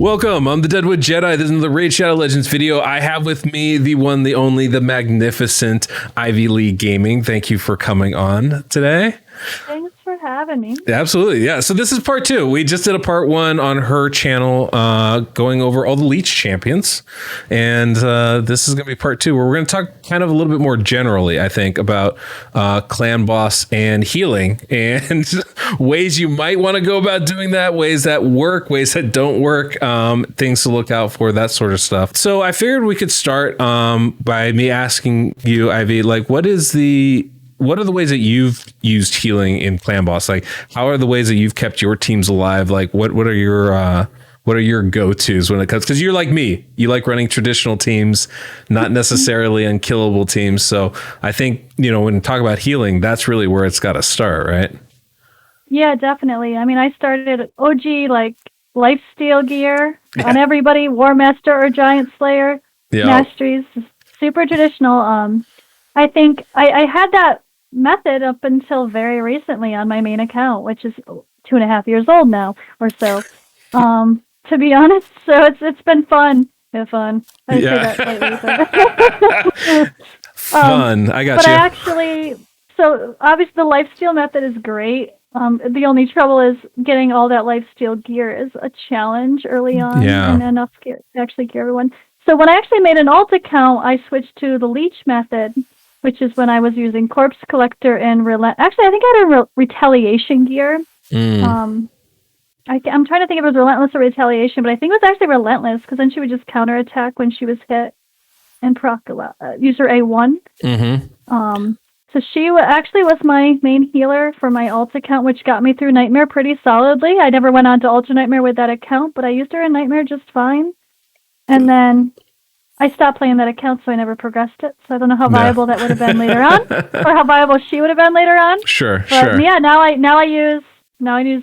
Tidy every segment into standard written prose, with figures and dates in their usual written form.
Welcome, I'm the Deadwood Jedi. This is the Raid Shadow Legends video. I have with me the one, the only, the magnificent IvyLeeGaming. Thank you for coming on today. Thanks for having me. Absolutely, yeah. So this is part two. We just did a part one on her channel going over all the Leech champions. And this is going to be part two, where we're going to talk kind of a little bit more generally, I think, about clan boss and healing and ways you might want to go about doing that, ways that work, ways that don't work, things to look out for, that sort of stuff. So I figured we could start by me asking you, Ivy, like, what are the ways that you've used healing in clan boss? Like, how are the ways that you've kept your teams alive? Like, what are your go-tos when it comes? Because you're like me, you like running traditional teams, not necessarily unkillable teams. So I think, when you talk about healing, that's really where it's got to start, right? Yeah, definitely. I mean, I started OG like Lifesteal gear on everybody, War Master or Giant Slayer, masteries, super traditional. I think I had that method up until very recently on my main account, which is 2.5 years old now or so. To be honest, so it's been fun. Fun. I say that slightly, fun. I got you. So obviously the Lifesteal method is great. The only trouble is getting all that Lifesteal gear is a challenge early on, and enough gear to actually gear everyone. So when I actually made an alt account, I switched to the Leech method, which is when I was using Corpse Collector and Actually, I think I had a Retaliation gear. I'm trying to think if it was Relentless or Retaliation, but I think it was actually Relentless, because then she would just counterattack when she was hit and proc use her A1. Mm-hmm. So she actually was my main healer for my alt account, which got me through Nightmare pretty solidly. I never went on to Ultra Nightmare with that account, but I used her in Nightmare just fine. And then I stopped playing that account, so I never progressed it. So I don't know how viable that would have been later on, or how viable she would have been later on. Sure. Yeah, now I use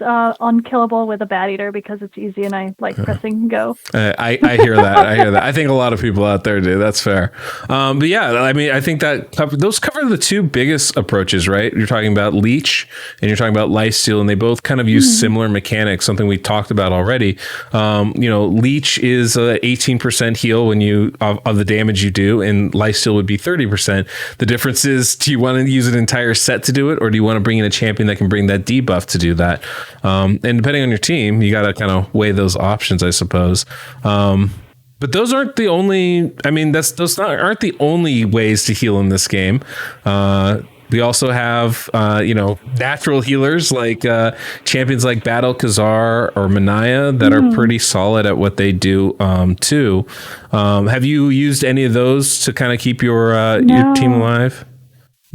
Unkillable with a Bat Eater because it's easy and I like pressing go. I hear that. I think a lot of people out there do. That's fair. But yeah, I mean, I think that those cover the two biggest approaches, right? You're talking about Leech and you're talking about Lifesteal, and they both kind of use similar mechanics, something we talked about already. Leech is 18% heal when you of the damage you do, and Lifesteal would be 30%. The difference is, do you want to use an entire set to do it, or do you want to bring in a champion that can bring that debuff to do that? And depending on your team, you got to kind of weigh those options, I suppose. But those aren't the only. I mean, aren't the only ways to heal in this game. We also have, natural healers like champions like Battle Khazar or Manaya that are pretty solid at what they do too. Have you used any of those to kind of keep your team alive?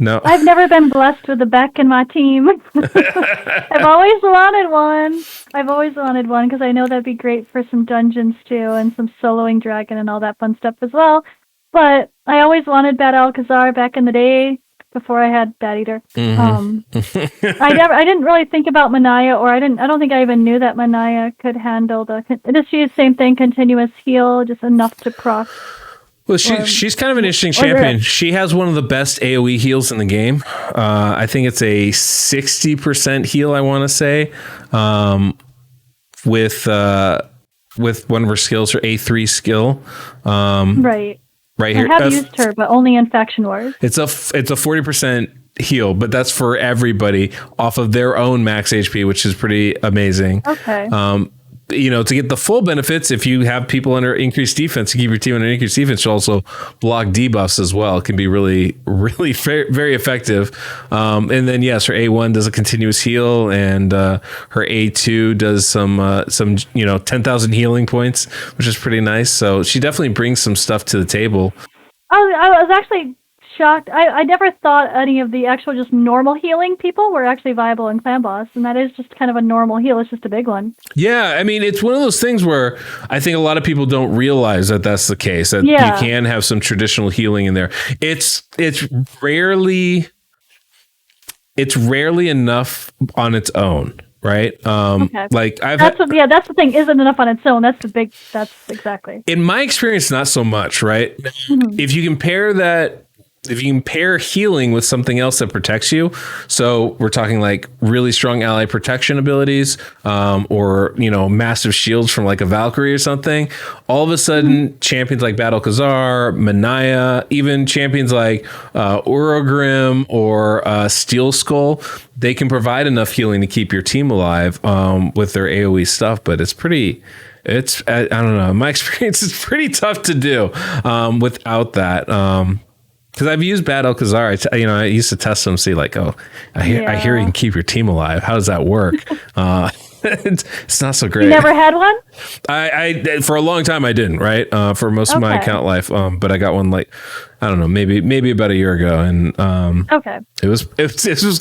No. I've never been blessed with a Beck in my team. I've always wanted one because I know that'd be great for some dungeons too, and some soloing dragon and all that fun stuff as well. But I always wanted Bat Alcazar back in the day before I had Bat Eater. I didn't really think about Manaya, or I don't think I even knew that Manaya could handle the same thing, continuous heal, just enough to proc. Well, she's kind of an interesting champion. She has one of the best AoE heals in the game. I think it's a 60% heal, I want to say, with one of her skills, her A3 skill. Right here. I have used her, but only in Faction Wars. It's a 40% heal, but that's for everybody off of their own max HP, which is pretty amazing. Okay. To get the full benefits, if you have people under increased defense, to keep your team under increased defense, you also block debuffs as well. It can be really, really very effective. And then, yes, her A1 does a continuous heal, and her A2 does some 10,000 healing points, which is pretty nice. So she definitely brings some stuff to the table. I was actually shocked. I never thought any of the actual just normal healing people were actually viable in clan boss, and that is just kind of a normal heal. It's just a big one. Yeah, I mean, it's one of those things where I think a lot of people don't realize that that's the case, that you can have some traditional healing in there. It's rarely enough on its own, right? Like that's the thing, isn't enough on its own. That's exactly. In my experience, not so much, right? If you compare that if you can pair healing with something else that protects you, so we're talking like really strong ally protection abilities, or massive shields from like a Valkyrie or something, all of a sudden champions like Battle Khazar, Manaya, even champions like Urogrim or Steel Skull, they can provide enough healing to keep your team alive with their AoE stuff. But I don't know. My experience is pretty tough to do without that. Because I've used Battle Khazar. I used to test them, see like, I hear you can keep your team alive. How does that work? It's not so great. You never had one? I for a long time I didn't, right? For most of my account life. But I got one like, I don't know, maybe about a year ago. And it was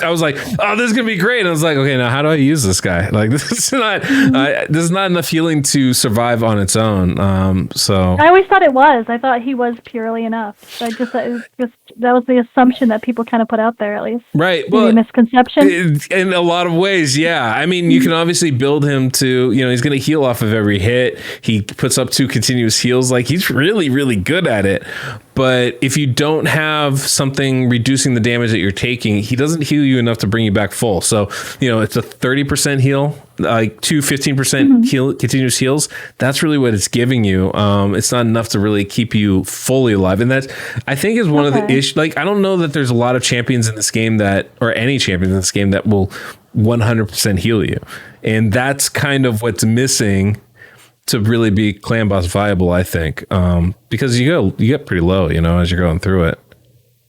I was like, oh, this is gonna be great. And I was like, okay, now how do I use this guy? Like this is not enough healing to survive on its own. So I always thought it was. I thought he was purely enough. I just that was the assumption that people kind of put out there, at least. Right. Well, misconception. In a lot of ways, yeah. I mean, you can obviously build him to, he's going to heal off of every hit. He puts up 2 continuous heals. Like, he's really, really good at it. But if you don't have something reducing the damage that you're taking, he doesn't heal you enough to bring you back full. So, it's a 30% heal, like 15% heal, continuous heals. That's really what it's giving you. It's not enough to really keep you fully alive. And that's, I think, is one of the issues. Like, I don't know that there's a lot of champions in this game or any champions in this game that will 100% heal you. And that's kind of what's missing to really be clan boss viable, I think, because you get pretty low, as you're going through it.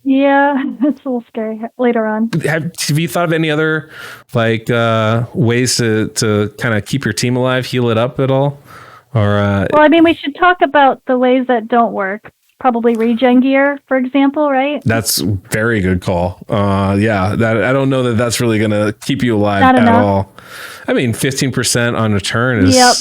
Yeah, it's a little scary later on. Have you thought of any other like ways to kind of keep your team alive, heal it up at all? Or well, I mean, we should talk about the ways that don't work. Probably regen gear, for example, right? That's a very good call. Yeah, that I don't know that that's really going to keep you alive Not at enough. all. I mean, 15% on a turn is... Yep.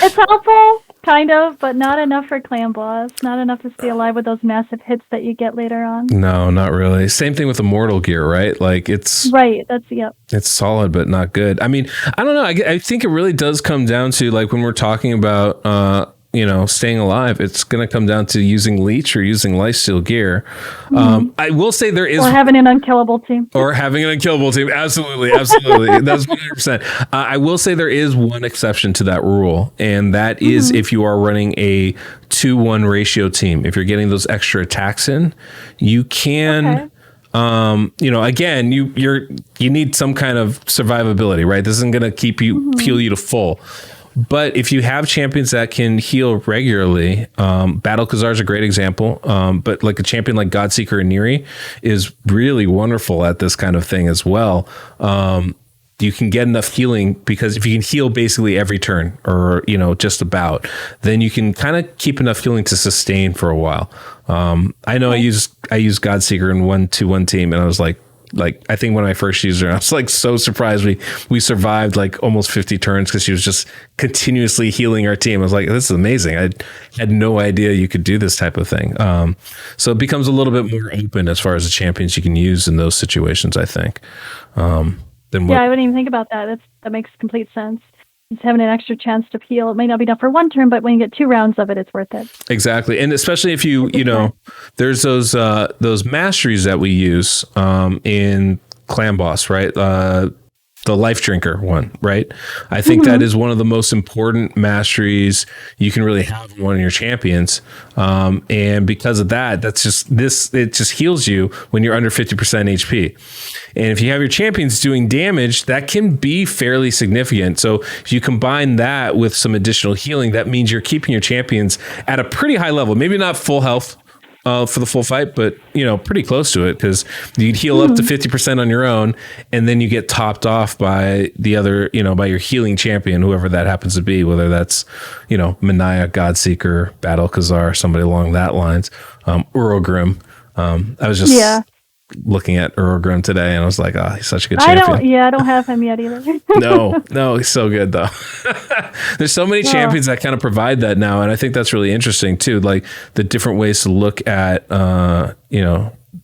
It's helpful, kind of, but not enough for clan boss. Not enough to stay alive with those massive hits that you get later on. No, not really. Same thing with Immortal gear, right? Like, it's... Right, that's, yep. It's solid, but not good. I mean, I don't know. I think it really does come down to, like, when we're talking about... staying alive, it's going to come down to using Leech or using Lifesteal gear. I will say there is... Or having an unkillable team. Absolutely. That's 100%. I will say there is one exception to that rule, and that is if you are running a 2-1 ratio team. If you're getting those extra attacks in, you can... again, you need some kind of survivability, right? This isn't going to keep you heal you to full. But if you have champions that can heal regularly, Battle Khazar is a great example. But like a champion like Godseeker and Neri is really wonderful at this kind of thing as well. You can get enough healing because if you can heal basically every turn or, just about, then you can kind of keep enough healing to sustain for a while. I know I used Godseeker in 1-2-1 team, and I was like, I think when I first used her, I was like so surprised we survived like almost 50 turns because she was just continuously healing our team. I was like, this is amazing. I had no idea you could do this type of thing. So it becomes a little bit more open as far as the champions you can use in those situations, I think. I wouldn't even think about that. That makes complete sense. It's having an extra chance to heal. It may not be enough for one turn, but when you get 2 rounds of it, it's worth it. Exactly. And especially if there's those masteries that we use in Clan Boss, right? The Life Drinker one, right? I think that is one of the most important masteries you can really have in one of your champions. And because of that, it just heals you when you're under 50% HP. And if you have your champions doing damage, that can be fairly significant. So if you combine that with some additional healing, that means you're keeping your champions at a pretty high level, maybe not full health for the full fight, but pretty close to it, because you'd heal up to 50% on your own, and then you get topped off by the other, by your healing champion, whoever that happens to be, whether that's, Manaya, Godseeker, Battle Khazar, somebody along that lines, Urogrim. I was just looking at Urogrim today, and I was like, he's such a good champion. I don't have him yet either. No, he's so good though. There's so many champions that kind of provide that now, and I think that's really interesting too, like the different ways to look at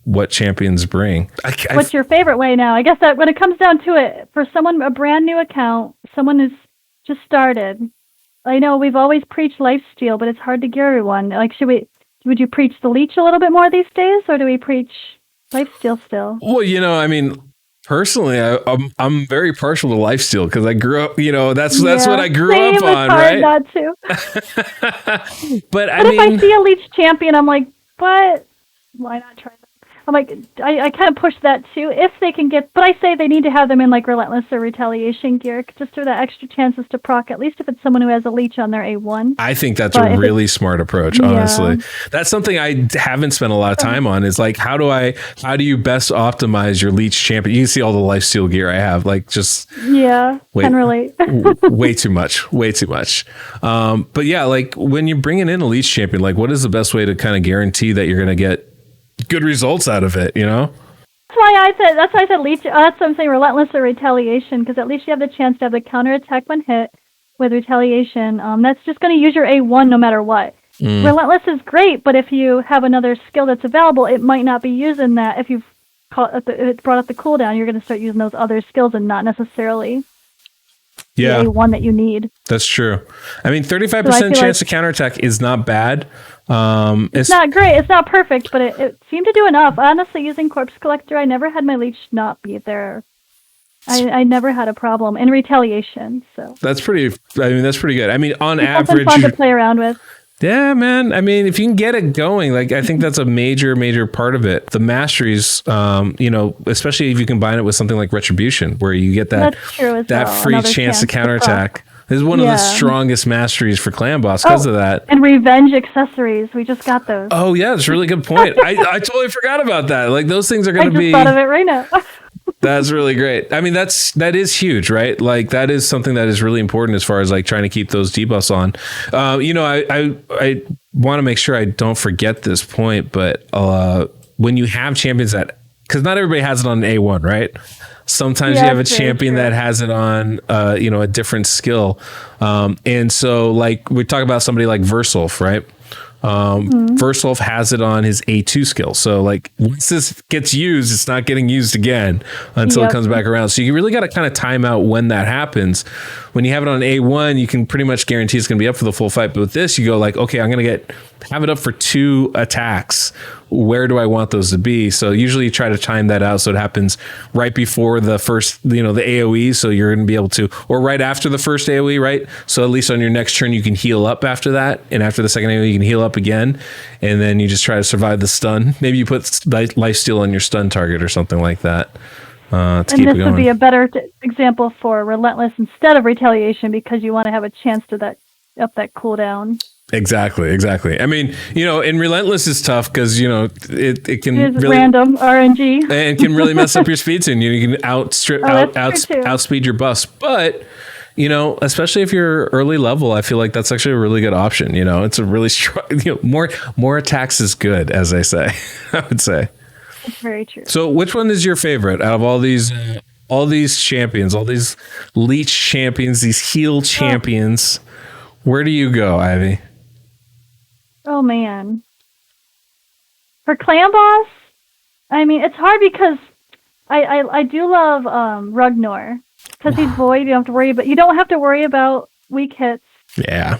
what champions bring. What's your favorite way now? I guess that when it comes down to it, for someone, a brand new account, someone who's just started, I know we've always preached Lifesteal, but it's hard to gear everyone. Like, should we would you preach the Leech a little bit more these days, or do we preach Lifesteal still? Well, I mean, personally, I'm very partial to Lifesteal because I grew up. That's what I grew up on, right? Not to. But if I see a Leech champion, I'm like, what? Why not try that? I'm like, I kind of push that too, if they can get, but I say they need to have them in like Relentless or Retaliation gear, just for that extra chances to proc, at least if it's someone who has a Leech on their A1. I think that's a really smart approach, honestly. That's something I haven't spent a lot of time on, is like, how do you best optimize your Leech champion? You can see all the Lifesteal gear I have, like just... Yeah, can relate. way too much. But yeah, like when you're bringing in a Leech champion, like what is the best way to kind of guarantee that you're going to get good results out of it, That's why I said Leech. That's what I'm saying, Relentless or Retaliation, because at least you have the chance to have the counter attack when hit with Retaliation. That's just going to use your A1 no matter what. Relentless is great, but if you have another skill that's available, it might not be using that. If you've it brought up the cooldown, you're going to start using those other skills and not necessarily the A1 that you need. That's true. I mean, 35% chance to counterattack is not bad. It's not great. It's not perfect, but it seemed to do enough. Honestly, using Corpse Collector, I never had my Leech not be there. I never had a problem in Retaliation. So that's pretty good. I mean, on average, fun to play around with. Yeah, man. I mean, if you can get it going, like I think that's a major part of it. The masteries, especially if you combine it with something like Retribution, where you get that free chance to counterattack. This is one of the strongest masteries for Clan Boss because of that. And Revenge accessories. We just got those. Oh, yeah. That's a really good point. I totally forgot about that. Like, those things are going to be... I just thought of it right now. That's really great. I mean, that is huge, right? Like, that is something that is really important as far as, like, trying to keep those debuffs on. I want to make sure I don't forget this point, but when you have champions that... Because not everybody has it on an A1, right? Sometimes you have a champion that has it on, a different skill. And so like we talk about somebody like Versolf, right? Versolf has it on his A2 skill. So like once this gets used, it's not getting used again until it comes back around. So you really got to kind of time out when that happens. When you have it on A1, you can pretty much guarantee it's going to be up for the full fight. But with this, you go like, okay, I'm going to have it up for 2 attacks. Where do I want those to be? So usually you try to time that out so it happens right before the first, the AoE. So you're going to be able to, or right after the first AoE, right? So at least on your next turn, you can heal up after that. And after the second AoE, you can heal up again. And then you just try to survive the stun. Maybe you put Lifesteal on your stun target or something like that. And this would be a better example for Relentless instead of Retaliation because you want to have a chance to up that cooldown. Exactly. I mean, and Relentless is tough because, it can really random RNG and can really mess up your speed soon. You can outspeed your bust. But, especially if you're early level, I feel like that's actually a really good option. It's a really strong, more attacks is good, as I say, I would say. That's very true. So which one is your favorite out of all these champions, all these Leech champions, these heal champions? Where do you go, Ivy? Oh, man. For Clan Boss, I mean, it's hard because I do love Ragnar because he's void. You don't have to worry about weak hits. Yeah.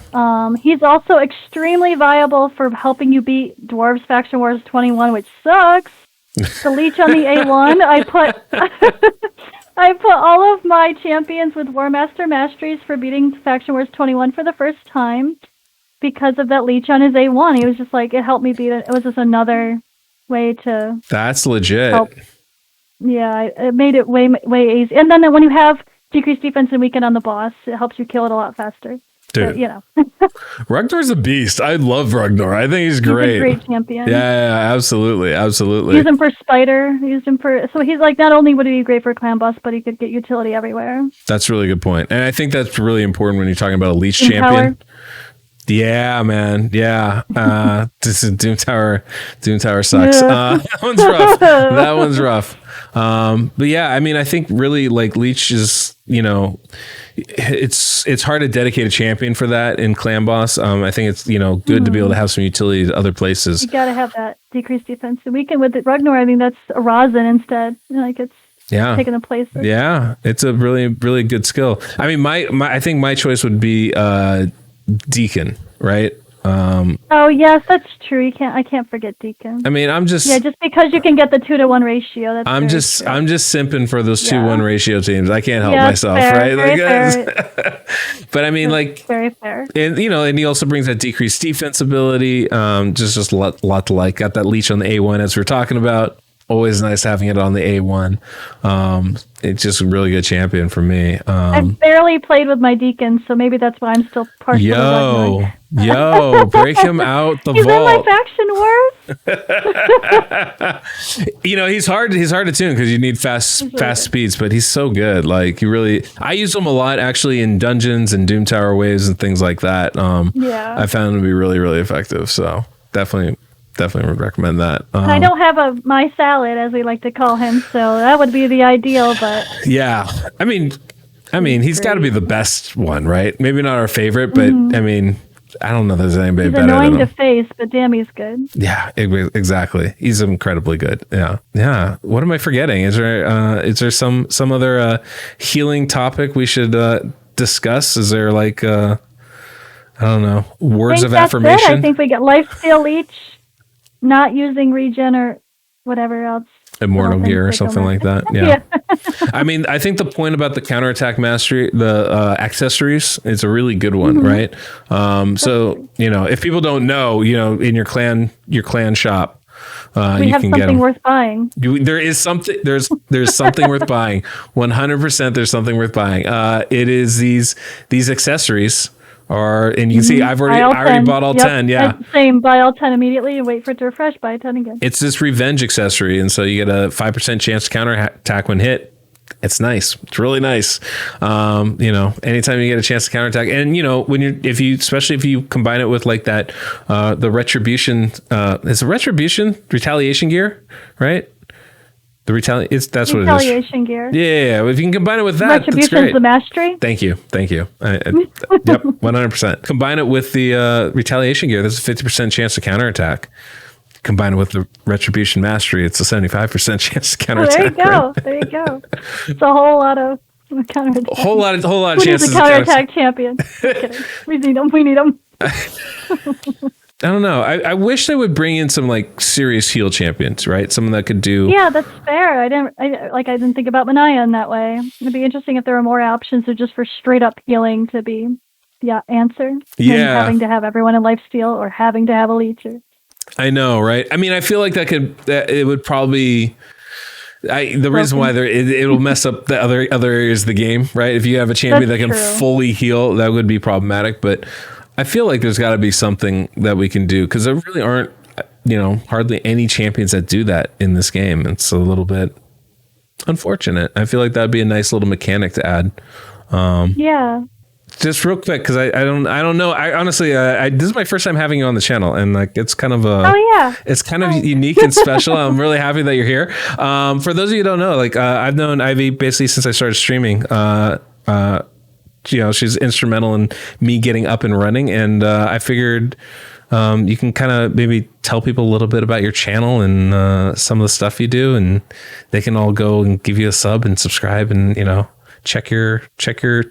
He's also extremely viable for helping you beat Dwarves Faction Wars 21, which sucks. The Leech on the A1, I put all of my champions with War Master Masteries for beating Faction Wars 21 for the first time because of that Leech on his A1. He was just like, it helped me beat it. It was just another way to... That's legit. Help. Yeah, it made it way easy. And then when you have decreased defense and weaken on the boss, it helps you kill it a lot faster. Dude, but, Ragnar's a beast. I love Ragnar. I think he's great. He's a great champion. Yeah, absolutely. Use him for Spider. So he's like, not only would he be great for Clan Boss, but he could get utility everywhere. That's a really good point. And I think that's really important when you're talking about a Leech champion. Yeah, man. Yeah. This is Doom Tower. Doom Tower sucks. That one's rough. But yeah, I mean, I think really like Leech is, it's hard to dedicate a champion for that in Clan Boss. I think it's, good to be able to have some utility to other places. You got to have that decreased defense. The weekend with Ragnar, I mean, that's a Rosin instead. It's taking the place. Yeah. It's a really, really good skill. I mean, I think my choice would be, Deacon, right? Oh yes, that's true. I can't forget Deacon. I mean, just because you can get the 2-to-1 ratio. That's I'm just simping for those 2-1 ratio teams. I can't help myself, fair, right? Very fair. But I mean, that's very fair. And and he also brings that decreased defense ability. Just a lot to like. Got that Leech on the A1 as we were talking about. Always nice having it on the A1. It's just a really good champion for me. I've barely played with my Deacon, so maybe that's why I'm still partially. Yo, break him out the he's vault. He's in my faction wars. He's hard to tune because you need fast speeds, but he's so good. Like I use him a lot actually in dungeons and Doom Tower waves and things like that. I found him to be really, really effective. So definitely would recommend that. I don't have my salad, as we like to call him, so that would be the ideal. But yeah, I mean, he's got to be the best one, right? Maybe not our favorite, but I mean, I don't know. If there's anybody better than him. He's annoying to face, but damn, he's good. Yeah, exactly. He's incredibly good. Yeah. What am I forgetting? Is there some other healing topic we should discuss? Is there like I don't know, words of affirmation? I think we get Lifesteal Leech. Not using regen or whatever else. Immortal gear or something like that. Yeah. I mean, I think the point about the counterattack mastery, the accessories, is a really good one, right? So, if people don't know, in your clan shop, we have something worth buying. There's something worth buying. 100% there's something worth buying. It is these accessories. And you can see I already bought all 10. Yeah. Same. Buy all 10 immediately and wait for it to refresh. Buy 10 again. It's this revenge accessory. And so you get a 5% chance to counter attack when hit. It's nice. It's really nice. Anytime you get a chance to counterattack, and especially if you combine it with like that, the retribution, it's a retaliation gear, right? The retaliation gear. Yeah. If you can combine it with that, Retribution's that's great. The mastery. Thank you. Yep. 100%. Combine it with the retaliation gear. There's a 50% chance to counterattack. Combine it with the retribution mastery. It's a 75% chance to counterattack. There you go. It's a whole lot of counterattack. A whole lot of chances. Who's a counterattack champion? We need them. I don't know. I wish they would bring in some like serious heal champions, right? Someone that could do. Yeah, that's fair. I didn't think about Manaya in that way. It'd be interesting if there were more options or just for straight up healing to be the answer. Yeah. Than having to have everyone in Lifesteal or having to have a Leecher. I know, right? I mean, I feel like that it would probably. The reason why it'll mess up the other areas of the game, right? If you have a champion that can fully heal, that would be problematic, but. I feel like there's got to be something that we can do because there really aren't, hardly any champions that do that in this game. It's a little bit unfortunate. I feel like that'd be a nice little mechanic to add. Yeah. Just real quick, because I don't know. I honestly, this is my first time having you on the channel, and like it's kind of it's kind of unique and special. I'm really happy that you're here. For those of you who don't know, like I've known Ivy basically since I started streaming. She's instrumental in me getting up and running, and I figured you can kind of maybe tell people a little bit about your channel and some of the stuff you do, and they can all go and give you a sub and subscribe, and check your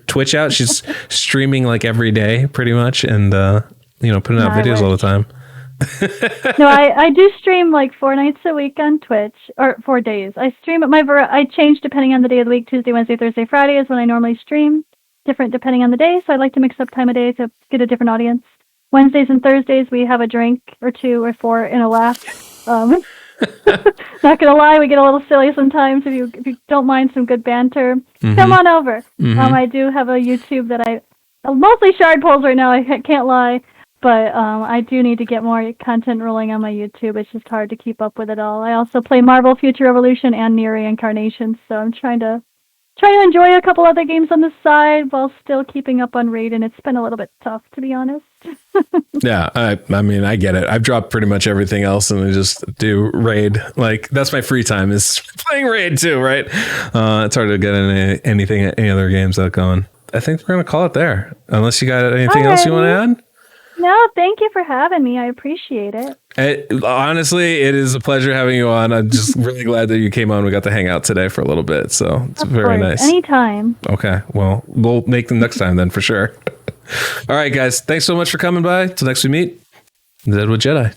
Twitch out. She's streaming like every day, pretty much, and putting out videos all the time. No, I do stream like 4 nights a week on Twitch, or 4 days. I stream at I change depending on the day of the week. Tuesday, Wednesday, Thursday, Friday is when I normally stream. Different depending on the day, so I like to mix up time of day to get a different audience. Wednesdays and Thursdays we have a drink or 2 or 4 and a laugh. Not gonna lie, we get a little silly sometimes. If you don't mind some good banter, come on over. I do have a YouTube that I mostly shard polls right now. I can't lie, but I do need to get more content rolling on my YouTube. It's just hard to keep up with it all. I also play Marvel Future Revolution and Near Reincarnation, so I'm trying to enjoy a couple other games on the side while still keeping up on Raid, and it's been a little bit tough, to be honest. Yeah, I mean, I get it. I've dropped pretty much everything else and I just do Raid. Like, that's my free time is playing Raid too, right? It's hard to get any other games that going. I think we're going to call it there. Unless you got anything else you want to add? No, thank you for having me. I appreciate it. Honestly, it is a pleasure having you on. I'm just really glad that you came on. We got to hang out today for a little bit. So it's very nice. Anytime. Okay. Well, we'll make them next time then for sure. All right, guys. Thanks so much for coming by. Till next we meet. The Deadwood Jedi.